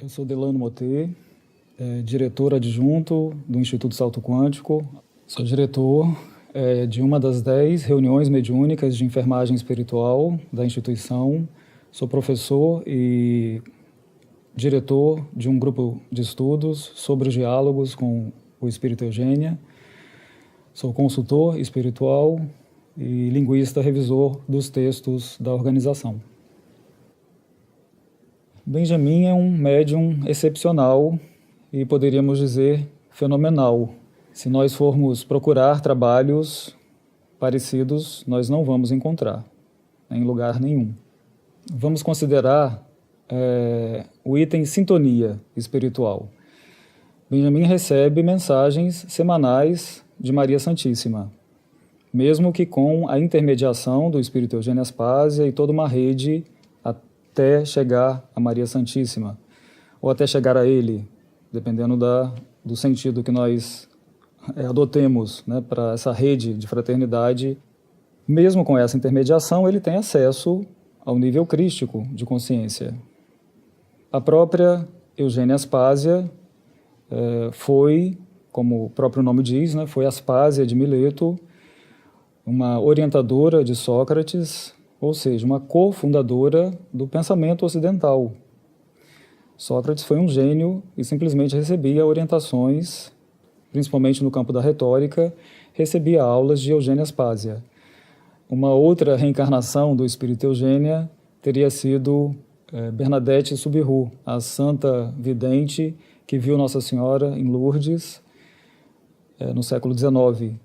Eu sou Delano Motê, diretor adjunto do Instituto Salto Quântico. Sou diretor de uma das 10 reuniões mediúnicas de enfermagem espiritual da instituição. Sou professor e diretor de um grupo de estudos sobre os diálogos com o Espírito Eugênia. Sou consultor espiritual e linguista revisor dos textos da organização. Benjamin é um médium excepcional e poderíamos dizer fenomenal. Se nós formos procurar trabalhos parecidos, nós não vamos encontrar em lugar nenhum. Vamos considerar o item sintonia espiritual. Benjamin recebe mensagens semanais de Maria Santíssima, mesmo que com a intermediação do Espírito Eugênio Aspásia e toda uma rede até chegar a Maria Santíssima, ou até chegar a ele, dependendo do sentido que nós adotemos, né, para essa rede de fraternidade. Mesmo com essa intermediação, ele tem acesso ao nível crístico de consciência. A própria Eugênia Aspásia foi, como o próprio nome diz, né, foi Aspásia de Mileto, uma orientadora de Sócrates, ou seja, uma cofundadora do pensamento ocidental. Sócrates foi um gênio e simplesmente recebia orientações, principalmente no campo da retórica, recebia aulas de Eugênia Aspásia. Uma outra reencarnação do espírito Eugênia teria sido Bernadette Soubirous, a santa vidente que viu Nossa Senhora em Lourdes no século XIX.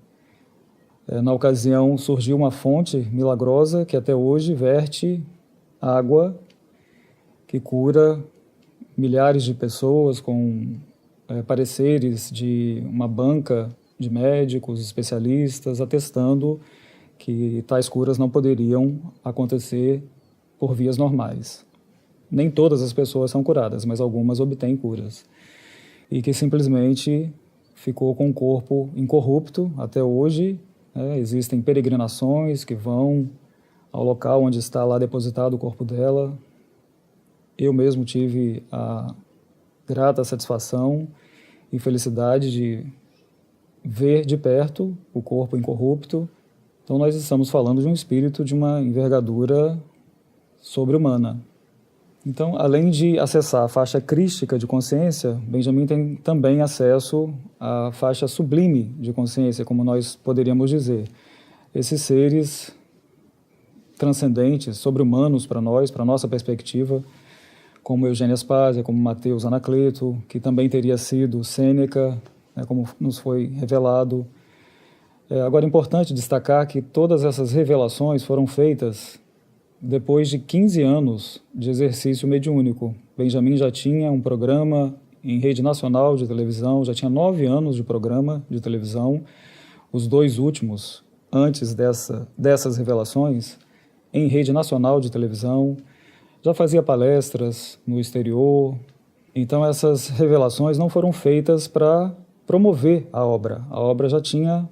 Na ocasião, surgiu uma fonte milagrosa que até hoje verte água que cura milhares de pessoas com pareceres de uma banca de médicos, especialistas, atestando que tais curas não poderiam acontecer por vias normais. Nem todas as pessoas são curadas, mas algumas obtêm curas. E que simplesmente ficou com o corpo incorrupto até hoje. Existem peregrinações que vão ao local onde está lá depositado o corpo dela. Eu mesmo tive a grata satisfação e felicidade de ver de perto o corpo incorrupto. Então nós estamos falando de um espírito de uma envergadura sobre-humana. Então, além de acessar a faixa crística de consciência, Benjamin tem também acesso à faixa sublime de consciência, como nós poderíamos dizer. Esses seres transcendentes, sobre-humanos para nós, para a nossa perspectiva, como Eugênia Aspásia, como Mateus Anacleto, que também teria sido Sêneca, como nos foi revelado. Agora, é importante destacar que todas essas revelações foram feitas depois de 15 anos de exercício mediúnico. Benjamin já tinha um programa em rede nacional de televisão, já tinha 9 anos de programa de televisão, os 2 últimos, antes dessas revelações, em rede nacional de televisão, já fazia palestras no exterior. Então essas revelações não foram feitas para promover a obra já tinha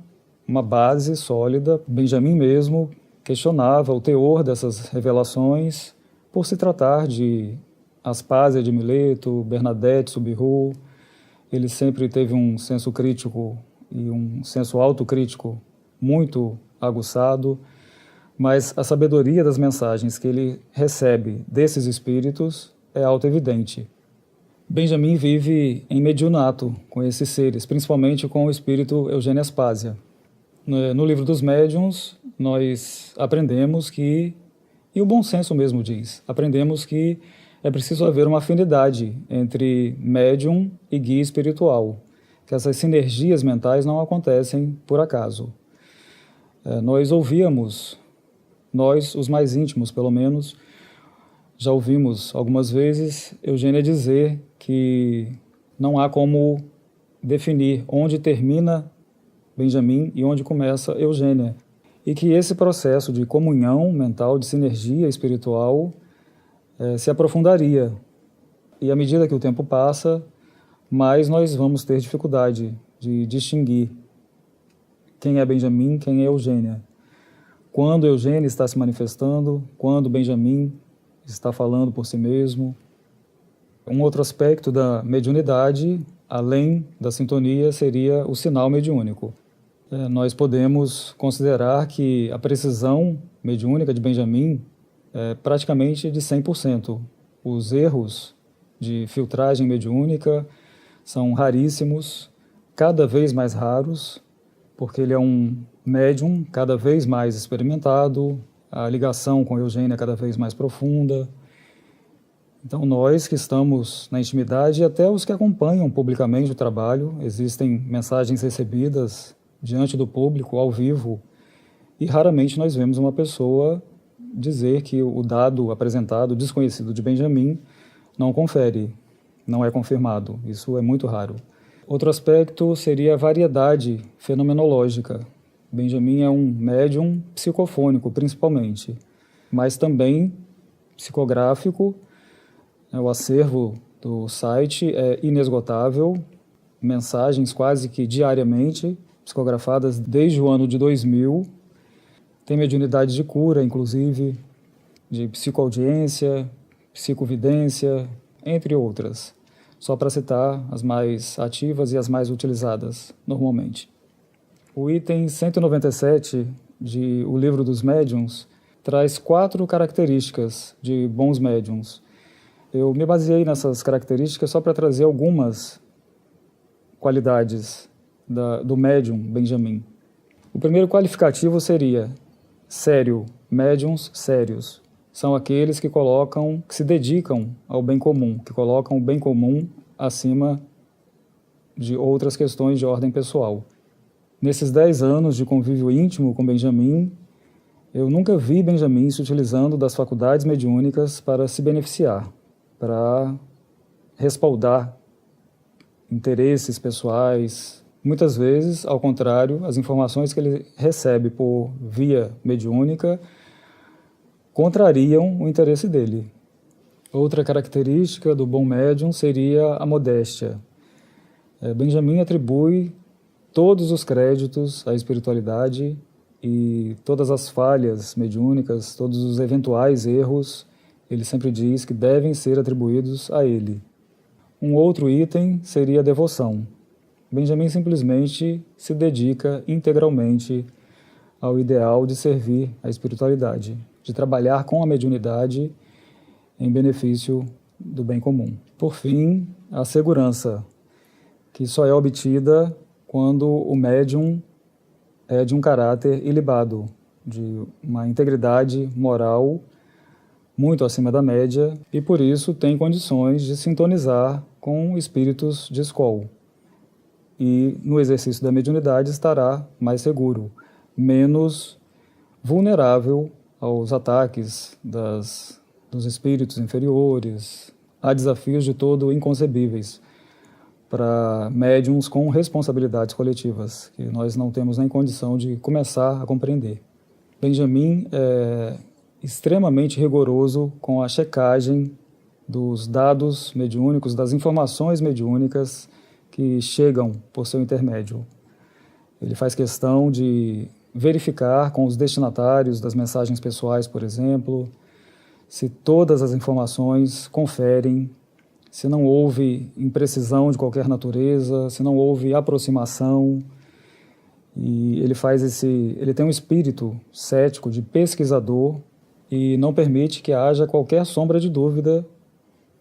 uma base sólida. Benjamin mesmo questionava o teor dessas revelações por se tratar de Aspásia de Mileto, Bernadette Soubirous. Ele sempre teve um senso crítico e um senso autocrítico muito aguçado, mas a sabedoria das mensagens que ele recebe desses espíritos é auto-evidente. Benjamin vive em mediunato com esses seres, principalmente com o espírito Eugênia Aspásia. No livro dos médiuns, nós aprendemos que, e o bom senso mesmo diz, aprendemos que é preciso haver uma afinidade entre médium e guia espiritual, que essas sinergias mentais não acontecem por acaso. Nós ouvíamos, nós, os mais íntimos pelo menos, já ouvimos algumas vezes Eugênia dizer que não há como definir onde termina Benjamin e onde começa Eugênia, e que esse processo de comunhão mental, de sinergia espiritual, se aprofundaria. E à medida que o tempo passa, mais nós vamos ter dificuldade de distinguir quem é Benjamin, quem é Eugênia. Quando Eugênia está se manifestando, quando Benjamin está falando por si mesmo. Um outro aspecto da mediunidade, além da sintonia, seria o sinal mediúnico. Nós podemos considerar que a precisão mediúnica de Benjamin é praticamente de 100%. Os erros de filtragem mediúnica são raríssimos, cada vez mais raros, porque ele é um médium cada vez mais experimentado, a ligação com Eugênia é cada vez mais profunda. Então nós que estamos na intimidade, e até os que acompanham publicamente o trabalho, existem mensagens recebidas diante do público, ao vivo, e raramente nós vemos uma pessoa dizer que o dado apresentado, desconhecido de Benjamin, não confere, não é confirmado. Isso é muito raro. Outro aspecto seria a variedade fenomenológica. Benjamin é um médium psicofônico, principalmente, mas também psicográfico. O acervo do site é inesgotável, mensagens quase que diariamente, psicografadas desde o ano de 2000. Tem mediunidade de cura, inclusive, de psicoaudiência, psicovidência, entre outras. Só para citar as mais ativas e as mais utilizadas, normalmente. O item 197 de O Livro dos Médiuns traz 4 características de bons médiuns. Eu me baseei nessas características só para trazer algumas qualidades do médium Benjamin. O primeiro qualificativo seria sério, médiuns sérios. São aqueles que se dedicam ao bem comum, que colocam o bem comum acima de outras questões de ordem pessoal. Nesses 10 anos de convívio íntimo com Benjamin, eu nunca vi Benjamin se utilizando das faculdades mediúnicas para se beneficiar, para respaldar interesses pessoais. Muitas vezes, ao contrário, as informações que ele recebe por via mediúnica contrariam o interesse dele. Outra característica do bom médium seria a modéstia. Benjamin atribui todos os créditos à espiritualidade e todas as falhas mediúnicas, todos os eventuais erros, ele sempre diz que devem ser atribuídos a ele. Um outro item seria a devoção. Benjamin simplesmente se dedica integralmente ao ideal de servir a espiritualidade, de trabalhar com a mediunidade em benefício do bem comum. Por fim, a segurança, que só é obtida quando o médium é de um caráter ilibado, de uma integridade moral muito acima da média e, por isso, tem condições de sintonizar com espíritos de escol. E, no exercício da mediunidade, estará mais seguro, menos vulnerável aos ataques dos espíritos inferiores. Há desafios de todo inconcebíveis para médiums com responsabilidades coletivas, que nós não temos nem condição de começar a compreender. Benjamin é extremamente rigoroso com a checagem dos dados mediúnicos, das informações mediúnicas que chegam por seu intermédio. Ele faz questão de verificar com os destinatários das mensagens pessoais, por exemplo, se todas as informações conferem, se não houve imprecisão de qualquer natureza, se não houve aproximação. E ele tem um espírito cético de pesquisador e não permite que haja qualquer sombra de dúvida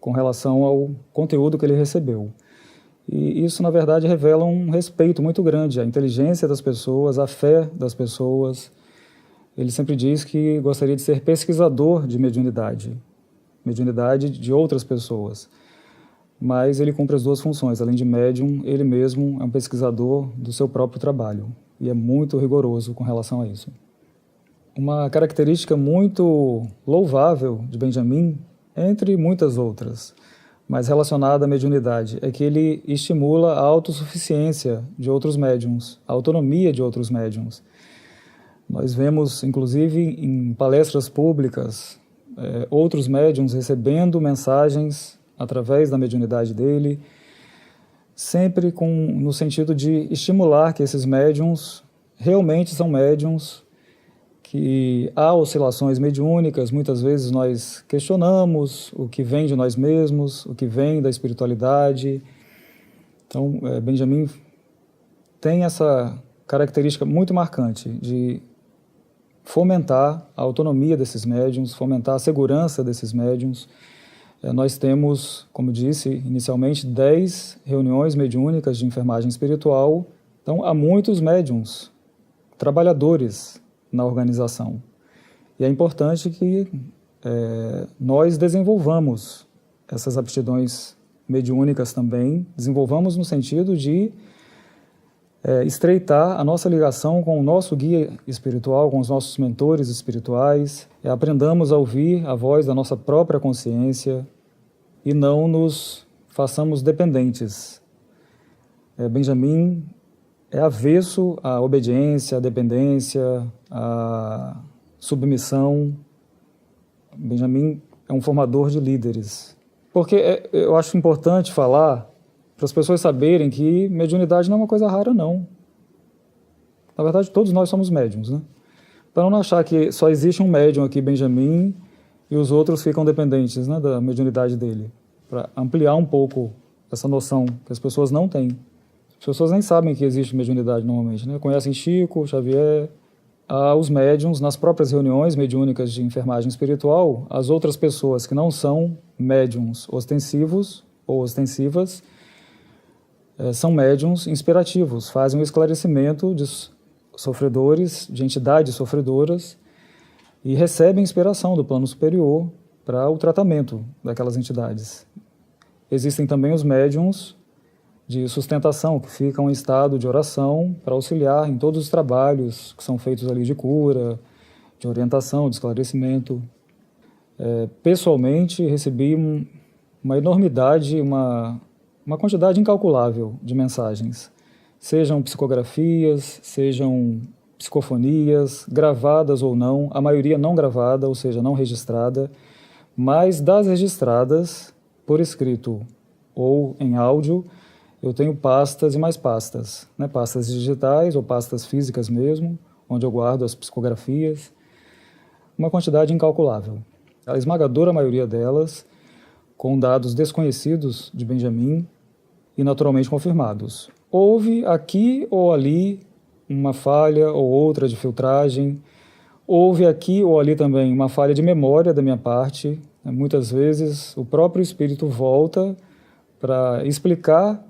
com relação ao conteúdo que ele recebeu. E isso, na verdade, revela um respeito muito grande à inteligência das pessoas, à fé das pessoas. Ele sempre diz que gostaria de ser pesquisador de mediunidade de outras pessoas. Mas ele cumpre as duas funções. Além de médium, ele mesmo é um pesquisador do seu próprio trabalho e é muito rigoroso com relação a isso. Uma característica muito louvável de Benjamin, entre muitas outras, mas relacionada à mediunidade, é que ele estimula a autossuficiência de outros médiums, a autonomia de outros médiums. Nós vemos, inclusive, em palestras públicas, outros médiums recebendo mensagens através da mediunidade dele, sempre no sentido de estimular que esses médiums realmente são médiums que há oscilações mediúnicas, muitas vezes nós questionamos o que vem de nós mesmos, o que vem da espiritualidade. Então, Benjamin tem essa característica muito marcante de fomentar a autonomia desses médiuns, fomentar a segurança desses médiuns. Nós temos, como disse inicialmente, 10 reuniões mediúnicas de enfermagem espiritual. Então, há muitos médiuns, trabalhadores na organização. E é importante que nós desenvolvamos essas aptidões mediúnicas também, desenvolvamos no sentido de estreitar a nossa ligação com o nosso guia espiritual, com os nossos mentores espirituais, aprendamos a ouvir a voz da nossa própria consciência e não nos façamos dependentes. Benjamin é avesso à obediência, à dependência, à submissão. Benjamin é um formador de líderes. Porque eu acho importante falar para as pessoas saberem que mediunidade não é uma coisa rara, não. Na verdade, todos nós somos médiums, né? Para não achar que só existe um médium aqui, Benjamin, e os outros ficam dependentes, né, da mediunidade dele. Para ampliar um pouco essa noção que as pessoas não têm. As pessoas nem sabem que existe mediunidade normalmente, né? Conhecem Chico, Xavier. Os médiums, nas próprias reuniões mediúnicas de enfermagem espiritual, as outras pessoas que não são médiums ostensivos ou ostensivas, são médiums inspirativos, fazem o esclarecimento de sofredores, de entidades sofredoras, e recebem inspiração do plano superior para o tratamento daquelas entidades. Existem também os médiums de sustentação, que ficam em estado de oração para auxiliar em todos os trabalhos que são feitos ali de cura, de orientação, de esclarecimento. Pessoalmente, recebi uma enormidade, uma quantidade incalculável de mensagens, sejam psicografias, sejam psicofonias, gravadas ou não, a maioria não gravada, ou seja, não registrada, mas das registradas por escrito ou em áudio, eu tenho pastas e mais pastas, né? Pastas digitais ou pastas físicas mesmo, onde eu guardo as psicografias, uma quantidade incalculável. A esmagadora maioria delas com dados desconhecidos de Benjamin e naturalmente confirmados. Houve aqui ou ali uma falha ou outra de filtragem, houve aqui ou ali também uma falha de memória da minha parte. Muitas vezes o próprio espírito volta para explicar,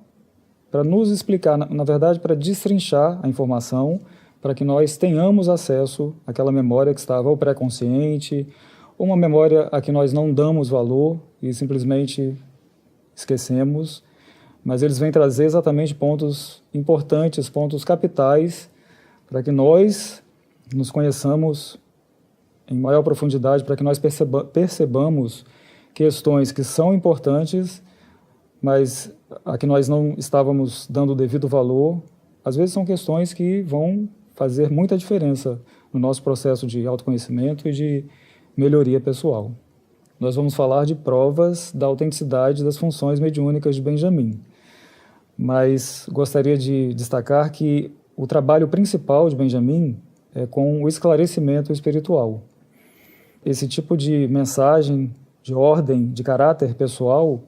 para nos explicar, na verdade, para destrinchar a informação, para que nós tenhamos acesso àquela memória que estava ou pré-consciente, ou uma memória a que nós não damos valor e simplesmente esquecemos, mas eles vêm trazer exatamente pontos importantes, pontos capitais, para que nós nos conheçamos em maior profundidade, para que nós percebamos questões que são importantes, mas a que nós não estávamos dando o devido valor. Às vezes são questões que vão fazer muita diferença no nosso processo de autoconhecimento e de melhoria pessoal. Nós vamos falar de provas da autenticidade das funções mediúnicas de Benjamin, mas gostaria de destacar que o trabalho principal de Benjamin é com o esclarecimento espiritual. Esse tipo de mensagem, de ordem, de caráter pessoal,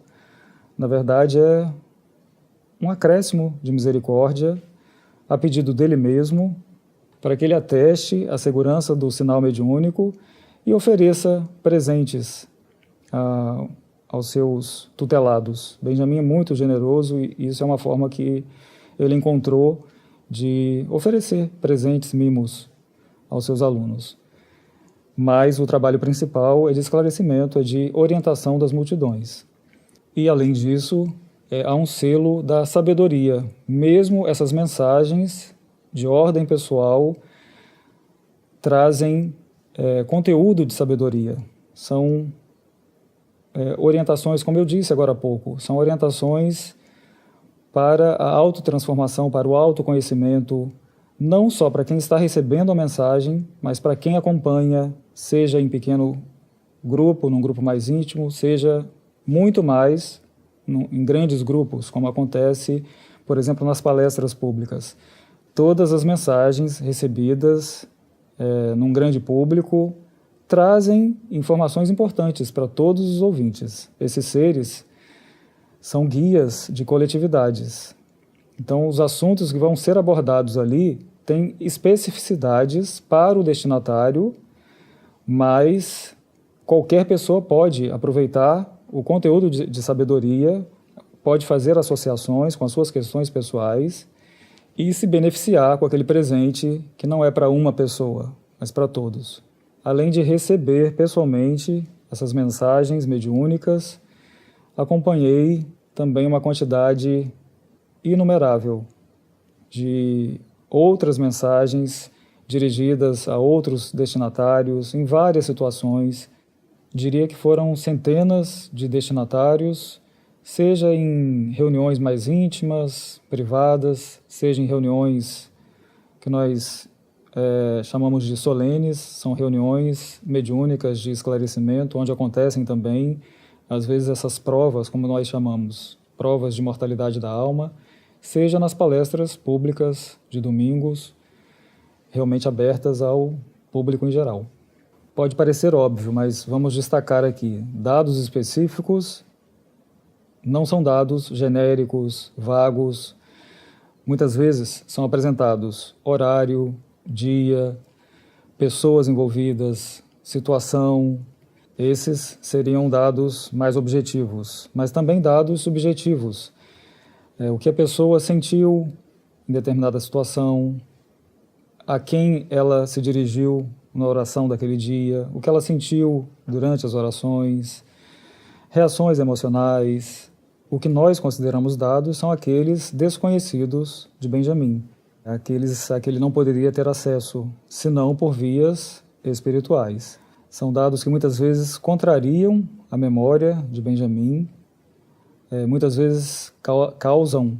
na verdade é um acréscimo de misericórdia a pedido dele mesmo, para que ele ateste a segurança do sinal mediúnico e ofereça presentes aos seus tutelados. Benjamin é muito generoso e isso é uma forma que ele encontrou de oferecer presentes, mimos aos seus alunos. Mas o trabalho principal é de esclarecimento, é de orientação das multidões. E, além disso, há um selo da sabedoria. Mesmo essas mensagens de ordem pessoal trazem conteúdo de sabedoria. São orientações, como eu disse agora há pouco, são orientações para a autotransformação, para o autoconhecimento, não só para quem está recebendo a mensagem, mas para quem acompanha, seja em pequeno grupo, num grupo mais íntimo, seja muito mais em grandes grupos, como acontece, por exemplo, nas palestras públicas. Todas as mensagens recebidas num grande público, trazem informações importantes para todos os ouvintes. Esses seres são guias de coletividades. Então, os assuntos que vão ser abordados ali têm especificidades para o destinatário, mas qualquer pessoa pode aproveitar o conteúdo de sabedoria, pode fazer associações com as suas questões pessoais e se beneficiar com aquele presente que não é para uma pessoa, mas para todos. Além de receber pessoalmente essas mensagens mediúnicas, acompanhei também uma quantidade inumerável de outras mensagens dirigidas a outros destinatários em várias situações. Diria que foram centenas de destinatários, seja em reuniões mais íntimas, privadas, seja em reuniões que nós chamamos de solenes, são reuniões mediúnicas de esclarecimento, onde acontecem também, às vezes, essas provas, como nós chamamos, provas de mortalidade da alma, seja nas palestras públicas de domingos, realmente abertas ao público em geral. Pode parecer óbvio, mas vamos destacar aqui, dados específicos não são dados genéricos, vagos. Muitas vezes são apresentados horário, dia, pessoas envolvidas, situação. Esses seriam dados mais objetivos, mas também dados subjetivos. O que a pessoa sentiu em determinada situação, a quem ela se dirigiu na oração daquele dia, o que ela sentiu durante as orações, reações emocionais. O que nós consideramos dados são aqueles desconhecidos de Benjamin, aqueles a que ele não poderia ter acesso, senão por vias espirituais. São dados que muitas vezes contrariam a memória de Benjamin, muitas vezes causam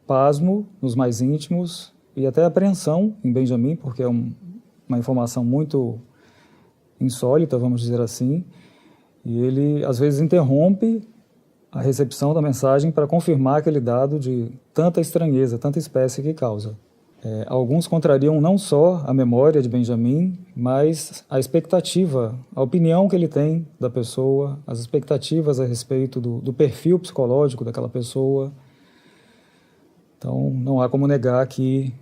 pasmo nos mais íntimos e até apreensão em Benjamin, porque é uma informação muito insólita, vamos dizer assim, e ele às vezes interrompe a recepção da mensagem para confirmar aquele dado de tanta estranheza, tanta espécie que causa. Alguns contrariam não só a memória de Benjamin, mas a expectativa, a opinião que ele tem da pessoa, as expectativas a respeito do perfil psicológico daquela pessoa. Então, não há como negar que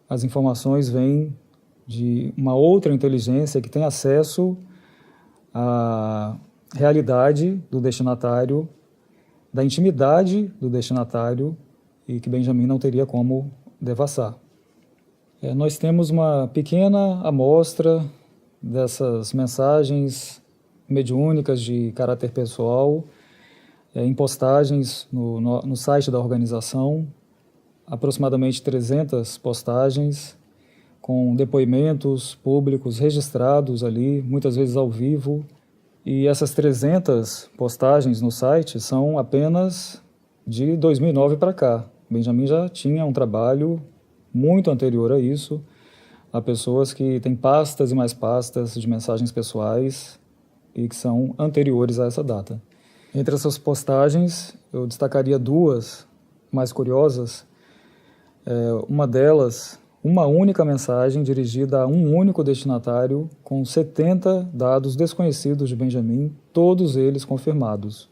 as informações vêm de uma outra inteligência que tem acesso à realidade do destinatário, da intimidade do destinatário e que Benjamin não teria como devassar. Nós temos uma pequena amostra dessas mensagens mediúnicas de caráter pessoal em postagens no site da organização, aproximadamente 300 postagens com depoimentos públicos registrados ali, muitas vezes ao vivo. E essas 300 postagens no site são apenas de 2009 para cá. Benjamin já tinha um trabalho muito anterior a isso. Há pessoas que têm pastas e mais pastas de mensagens pessoais e que são anteriores a essa data. Entre essas postagens, eu destacaria duas mais curiosas. Uma delas, uma única mensagem dirigida a um único destinatário com 70 dados desconhecidos de Benjamin, todos eles confirmados.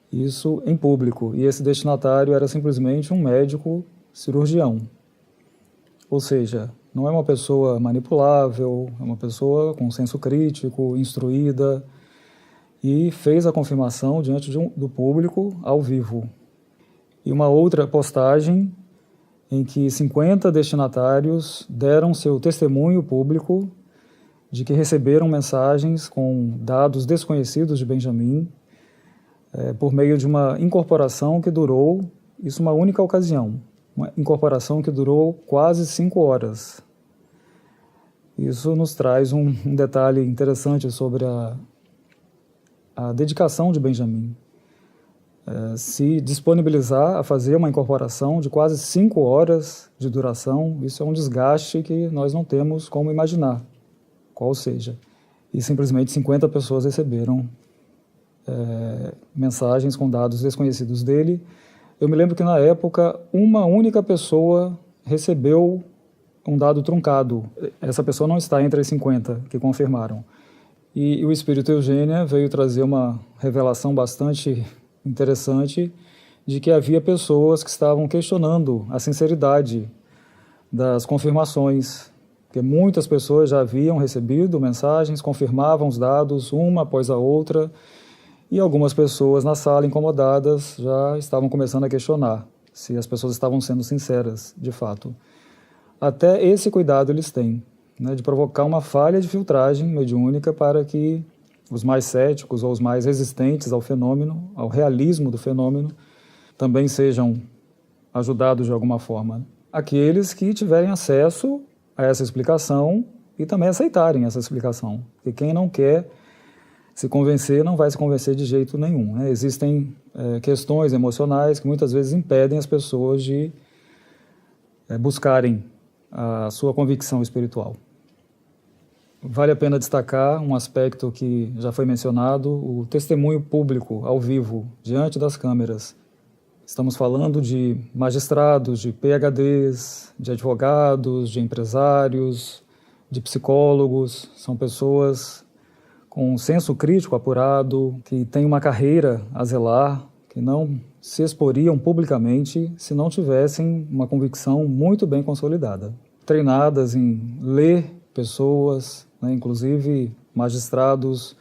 Isso em público. E esse destinatário era simplesmente um médico cirurgião. Ou seja, não é uma pessoa manipulável, é uma pessoa com senso crítico, instruída, e fez a confirmação diante do público ao vivo. E uma outra postagem em que 50 destinatários deram seu testemunho público de que receberam mensagens com dados desconhecidos de Benjamin por meio de uma incorporação que durou, isso uma única ocasião, uma incorporação que durou quase 5 horas. Isso nos traz um detalhe interessante sobre a dedicação de Benjamin. Se disponibilizar a fazer uma incorporação de quase 5 horas de duração, isso é um desgaste que nós não temos como imaginar, qual seja. E simplesmente 50 pessoas receberam mensagens com dados desconhecidos dele. Eu me lembro que na época uma única pessoa recebeu um dado truncado. Essa pessoa não está entre as 50 que confirmaram. E o espírito Eugênia veio trazer uma revelação bastante interessante de que havia pessoas que estavam questionando a sinceridade das confirmações, porque muitas pessoas já haviam recebido mensagens, confirmavam os dados uma após a outra, e algumas pessoas na sala, incomodadas, já estavam começando a questionar se as pessoas estavam sendo sinceras, de fato. Até esse cuidado eles têm, né, de provocar uma falha de filtragem mediúnica para que os mais céticos ou os mais resistentes ao fenômeno, ao realismo do fenômeno, também sejam ajudados de alguma forma. Aqueles que tiverem acesso a essa explicação e também aceitarem essa explicação. Porque quem não quer se convencer não vai se convencer de jeito nenhum, né? Existem questões emocionais que muitas vezes impedem as pessoas de buscarem a sua convicção espiritual. Vale a pena destacar um aspecto que já foi mencionado, o testemunho público, ao vivo, diante das câmeras. Estamos falando de magistrados, de PhDs, de advogados, de empresários, de psicólogos. São pessoas com um senso crítico apurado, que têm uma carreira a zelar, que não se exporiam publicamente se não tivessem uma convicção muito bem consolidada. Treinadas em ler pessoas, né, inclusive magistrados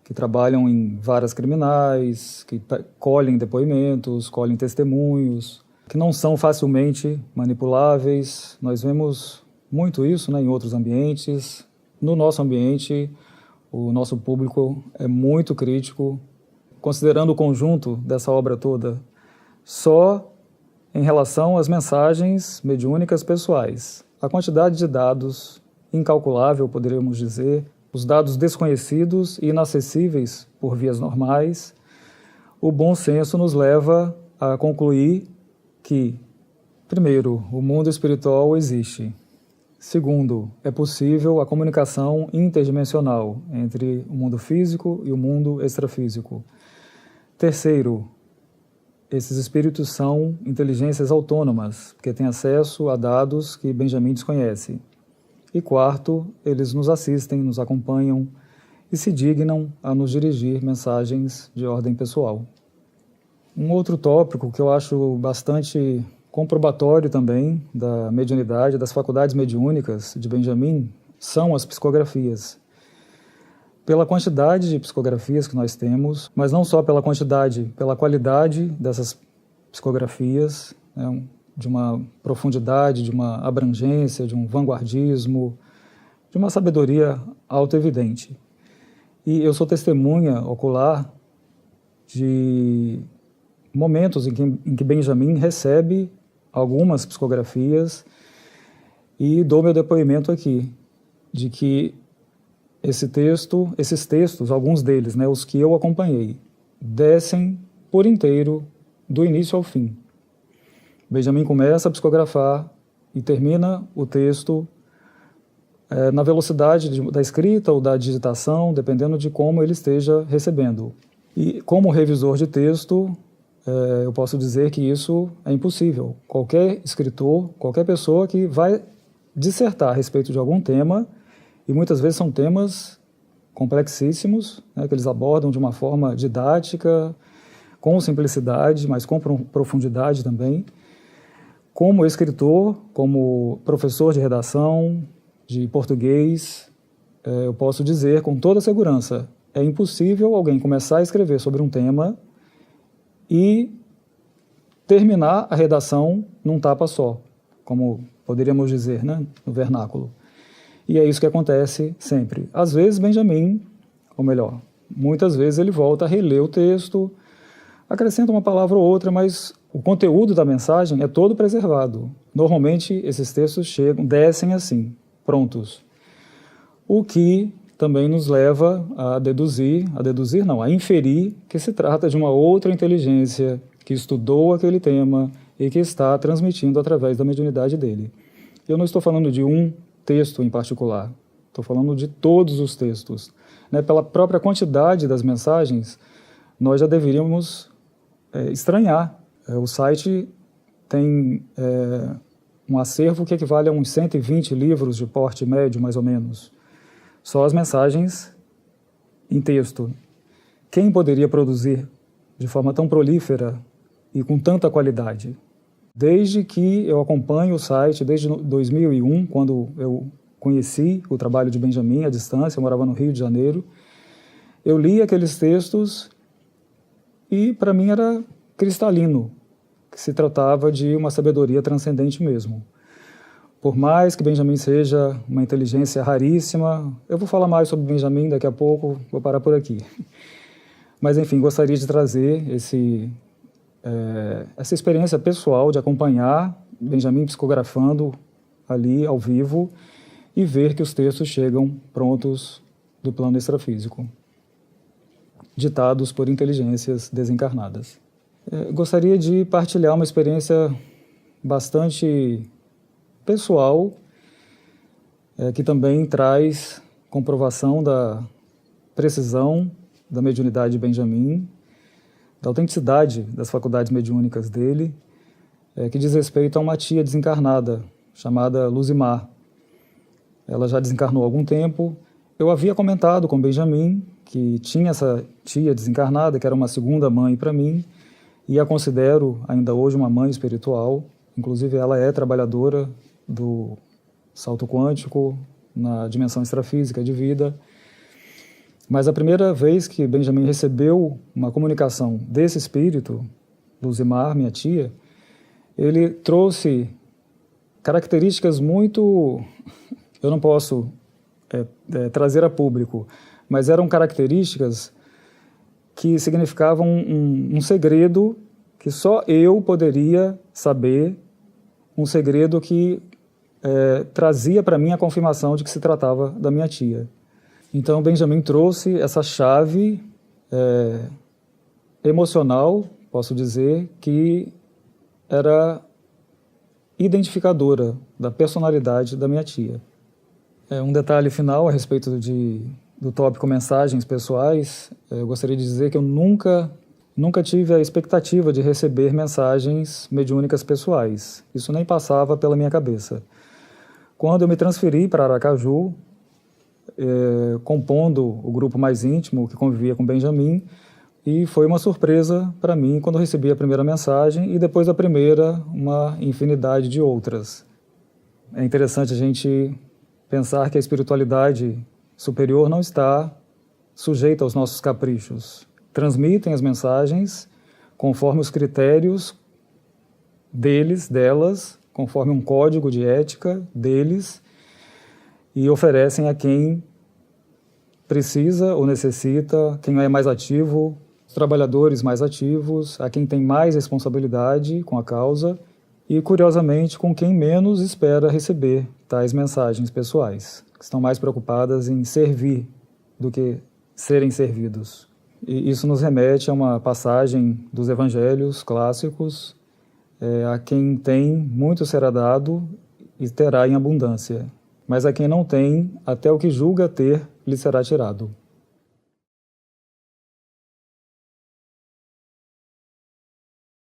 que trabalham em varas criminais, que colhem depoimentos, colhem testemunhos, que não são facilmente manipuláveis. Nós vemos muito isso, né, em outros ambientes. No nosso ambiente, o nosso público é muito crítico. Considerando o conjunto dessa obra toda, só em relação às mensagens mediúnicas pessoais, a quantidade de dados incalculável, poderíamos dizer, os dados desconhecidos e inacessíveis por vias normais, o bom senso nos leva a concluir que, primeiro, o mundo espiritual existe. Segundo, é possível a comunicação interdimensional entre o mundo físico e o mundo extrafísico. Terceiro, esses espíritos são inteligências autônomas, porque têm acesso a dados que Benjamin desconhece. E quarto, eles nos assistem, nos acompanham e se dignam a nos dirigir mensagens de ordem pessoal. Um outro tópico que eu acho bastante comprobatório também da mediunidade, das faculdades mediúnicas de Benjamin, são as psicografias. Pela quantidade de psicografias que nós temos, mas não só pela quantidade, pela qualidade dessas psicografias, né, de uma profundidade, de uma abrangência, de um vanguardismo, de uma sabedoria autoevidente. E eu sou testemunha ocular de momentos em que Benjamin recebe algumas psicografias e dou meu depoimento aqui, de que esses textos, alguns deles, né, os que eu acompanhei, descem por inteiro, do início ao fim. Benjamin começa a psicografar e termina o texto na velocidade da escrita ou da digitação, dependendo de como ele esteja recebendo. E como revisor de texto, eu posso dizer que isso é impossível. Qualquer escritor, qualquer pessoa que vai dissertar a respeito de algum tema, e muitas vezes são temas complexíssimos, né, que eles abordam de uma forma didática, com simplicidade, mas com profundidade também. Como escritor, como professor de redação, de português, eu posso dizer com toda segurança, é impossível alguém começar a escrever sobre um tema e terminar a redação num tapa só, como poderíamos dizer, né, no vernáculo. E é isso que acontece sempre. Às vezes Benjamin, ou melhor, muitas vezes ele volta a reler o texto, acrescenta uma palavra ou outra, mas o conteúdo da mensagem é todo preservado. Normalmente esses textos descem assim, prontos. O que também nos leva a inferir que se trata de uma outra inteligência que estudou aquele tema e que está transmitindo através da mediunidade dele. Eu não estou falando de um texto em particular, estou falando de todos os textos. Né? Pela própria quantidade das mensagens, nós já deveríamos estranhar. O site tem um acervo que equivale a uns 120 livros de porte médio, mais ou menos. Só as mensagens em texto. Quem poderia produzir de forma tão prolífera e com tanta qualidade? Desde que eu acompanho o site, desde 2001, quando eu conheci o trabalho de Benjamin à distância, eu morava no Rio de Janeiro, eu li aqueles textos e para mim era cristalino, que se tratava de uma sabedoria transcendente mesmo. Por mais que Benjamin seja uma inteligência raríssima, eu vou falar mais sobre Benjamin daqui a pouco, vou parar por aqui. Mas enfim, gostaria de trazer essa experiência pessoal de acompanhar Benjamin psicografando ali ao vivo e ver que os textos chegam prontos do plano extrafísico, ditados por inteligências desencarnadas. Gostaria de partilhar uma experiência bastante pessoal, que também traz comprovação da precisão da mediunidade de Benjamin, da autenticidade das faculdades mediúnicas dele, que diz respeito a uma tia desencarnada, chamada Luzimar. Ela já desencarnou há algum tempo. Eu havia comentado com Benjamin que tinha essa tia desencarnada, que era uma segunda mãe para mim, e a considero ainda hoje uma mãe espiritual. Inclusive, ela é trabalhadora do salto quântico na dimensão extrafísica de vida. Mas a primeira vez que Benjamin recebeu uma comunicação desse espírito, Luzimar, minha tia, ele trouxe características muito... eu não posso trazer a público, mas eram características que significavam um segredo que só eu poderia saber, um segredo que trazia para mim a confirmação de que se tratava da minha tia. Então, Benjamin trouxe essa chave emocional, posso dizer, que era identificadora da personalidade da minha tia. Um detalhe final a respeito do tópico mensagens pessoais, eu gostaria de dizer que eu nunca tive a expectativa de receber mensagens mediúnicas pessoais. Isso nem passava pela minha cabeça. Quando eu me transferi para Aracaju, compondo o grupo mais íntimo que convivia com Benjamin, e foi uma surpresa para mim quando eu recebi a primeira mensagem e depois da primeira uma infinidade de outras. É interessante a gente pensar que a espiritualidade superior não está sujeita aos nossos caprichos. Transmitem as mensagens conforme os critérios delas, conforme um código de ética deles, e oferecem a quem precisa ou necessita, quem é mais ativo, os trabalhadores mais ativos, a quem tem mais responsabilidade com a causa e, curiosamente, com quem menos espera receber tais mensagens pessoais, que estão mais preocupadas em servir do que serem servidos. E isso nos remete a uma passagem dos evangelhos clássicos: a quem tem, muito será dado e terá em abundância. Mas a quem não tem, até o que julga ter, lhe será tirado.